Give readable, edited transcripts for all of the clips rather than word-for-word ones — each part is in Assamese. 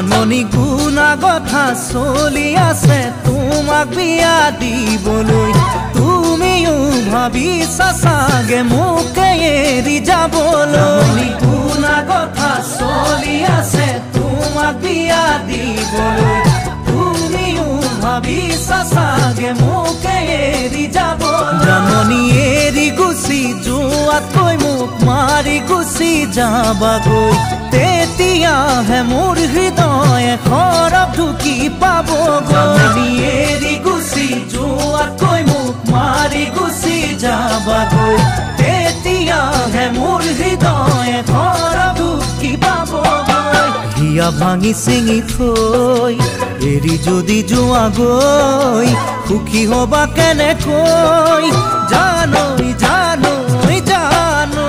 জাননী গুণা কথা চলি আছে তোমাক বিয়া দিবলৈ তুমিও ভাবিছা চাগে মোকে এৰি যাবলৈ গুণা কথা চলি আছে তোমাক বিয়া দিবলৈ তুমিও ভাবিছা চাগে মোকে এৰি যাবলৈ জাননী এৰি গুচি যোৱাতকৈ মোক মাৰি গুচি যাবাগৈ তেতিয়াহে মোৰ হৃদয়ে খৰক ঢুকি পাবগৈ এৰি গুচি যোৱাতকৈ মোক মাৰি গুচি যাবাগৈ তেতিয়াহে মোৰ হৃদয়ে খৰক ঢুকি পাবগৈ হিয়া ভাঙি চিঙি থৈ এৰি যদি যোৱাগৈ সুখী হবা কেনেকৈ জানৈ জানৈ জানৈ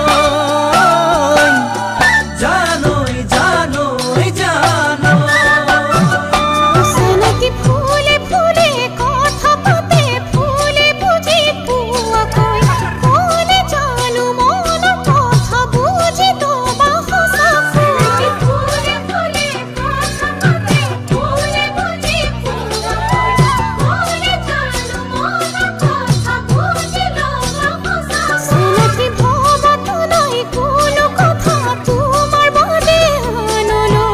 জানৈ জানৈ জানৈ সনকি ফুলে ফুলে কথা পাতে ফুলে বুঝি পুয়াকৈ কোনে জানো মন কথা বুঝি তোমা হসাকৈ ফুলে ফুলে কথা পাতে ফুলে বুঝি পুয়াকৈ কোনে জানো মন কথা বুঝি তোমা হসাকৈ সনকি ভাবত নাই কোনো কথা তোমার বাদে আনলো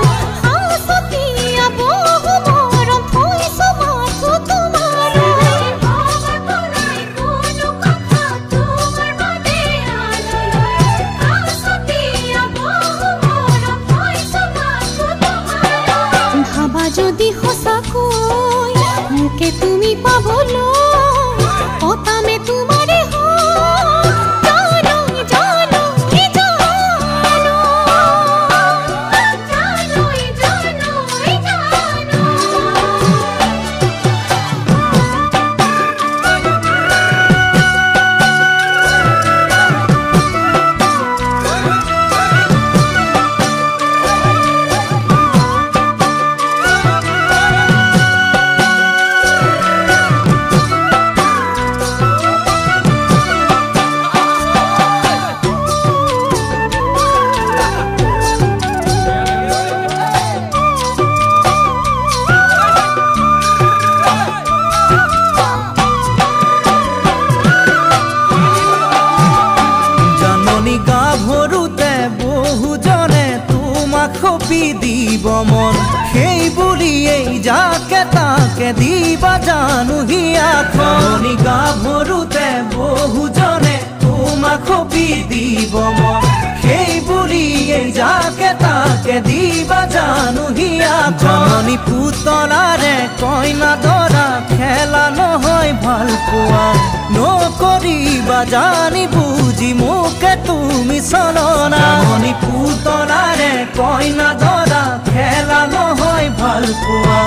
হাসতিয়া বহু মরম থইছো মাথো তোমার ভাবত নাই কোনো কথা তোমার বাদে আনলো হাসতিয়া বহু মরম থইছো মাথো তোমার ভাবা যদি হসাকৈ মুকে তুমি পাবলো পতামে তোমারে জানৈ জানৈ জানৈ জানৈ জাননী গাভৰুতে বহুজনে তোমাক খপি দিব মন সেই বুলিয়েই যাকে তাকে দিবা জানো হিয়াখন গাভৰুতে বহুজনে তোমাক খপি দিব মন সেই বুলিয়েই যাকে তাকে দিবা জানো হিয়াখন পুতলাৰে কইনা দৰা খেলা নহয় ভাল পোৱা নকৰিবা জানি বুজি মোকে তুমি চলনা পুতলাৰে কইনা দৰা খেলা নহয় ভাল পোৱা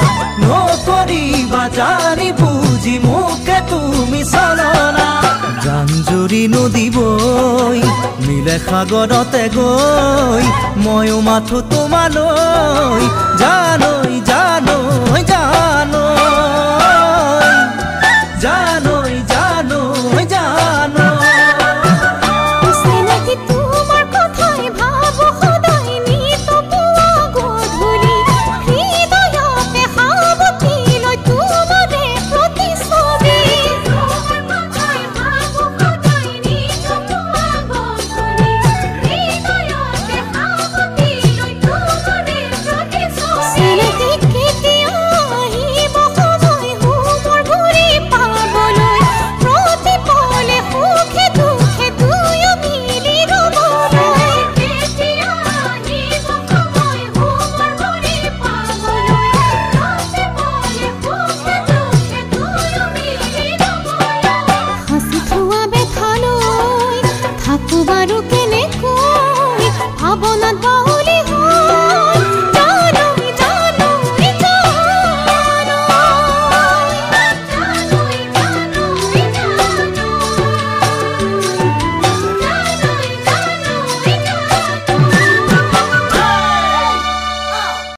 নকৰিবা জানি বুজি মোকে তুমি চলনা জানজুৰি নদী বৈ মিলে সাগৰতে গৈ ময়ো মাথো তোমালৈ